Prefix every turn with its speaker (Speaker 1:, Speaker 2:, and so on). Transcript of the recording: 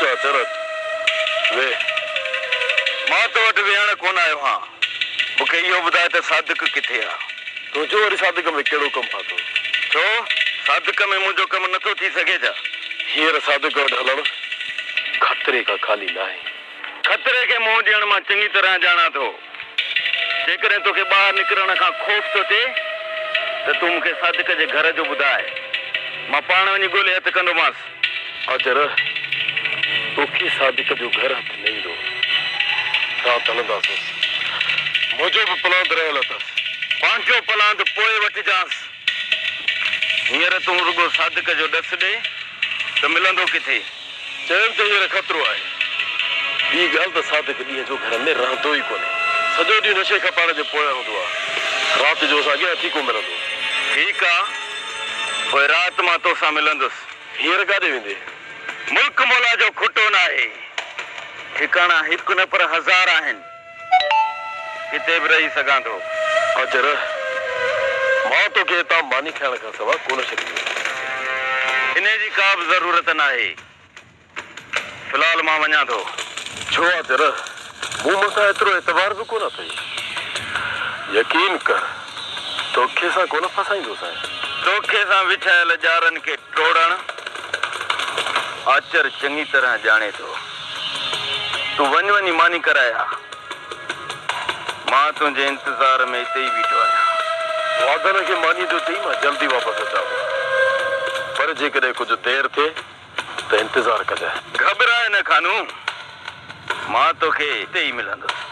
Speaker 1: अच्छा चरत वे
Speaker 2: मां तो वटि वेहण कोन आयो हाँ मूंखे इहो ॿुधाए त सादिक किथे आहे
Speaker 1: तुंहिंजो वरी सादिक में कहिड़ो कमु फाथो
Speaker 2: छो सादिक में मुंहिंजो कमु नथो थी सघे छा
Speaker 1: हींअर सादिक वटि हलणु खतरे खां खाली न आहे
Speaker 2: खतरे खे मुंहुं ॾियण मां चङी तरह ॼाणा थो जेकॾहिं तोखे ॿाहिरि निकिरण खां ख़ौफ़ थो थिए त तूं मूंखे सादिक जे घर जो ॿुधाए मां पाण वञी ॻोल्हे हथु कंदोमांसि
Speaker 1: अजर तोखे सादिक जो घर हथ न ईंदो राति हलंदासीं मुंहिंजो बि पलांद रहियल अथसि
Speaker 2: पंहिंजो पलांद पोइ वठिजांसि हींअर तूं रुॻो सादिक जो ॾस ॾे त मिलंदो किथे
Speaker 1: चइनि त हींअर खतरो आहे ॿी ॻाल्हि त सादिक ॾींहं जो घर में रहंदो ई कोन्हे सॼो ॾींहुं नशे खपाइण जे पोयां हूंदो आहे राति जो असांखे अची कोन मिलंदो
Speaker 2: ठीकु आहे पोइ राति मां तोसां मिलंदुसि
Speaker 1: हींअर काॾे वेंदे
Speaker 2: मुल्क मौला जो खुटो न आहे ठिकाणा हिकु न पर हज़ार आहिनि किथे बि रही सघां थो
Speaker 1: अजर मां तोखे हितां मानी खाइण खां सवाइ कोन छॾींदो
Speaker 2: इन जी का बि ज़रूरत न आहे फ़िलहाल मां वञा थो
Speaker 1: छो अजर मूं मथां एतिरो एतबार बि कोन अथई यकीन कर तोखे सां कोन फसाईंदोसांइ
Speaker 2: तोखे सां विछायल ॼारनि खे टोड़ण आचर चङी तरह ॼाणे थो तूं वञी मानी कराया मां तुंहिंजे इंतज़ार में हिते ई बीठो आहियां
Speaker 1: वादन खे मानींदो अथई मां जल्दी वापसि अचां थो पर जेकॾहिं कुझु देरि थिए त इंतज़ारु कजांइ
Speaker 2: घबराए न खानू मां तोखे हिते ई मिलंदुसि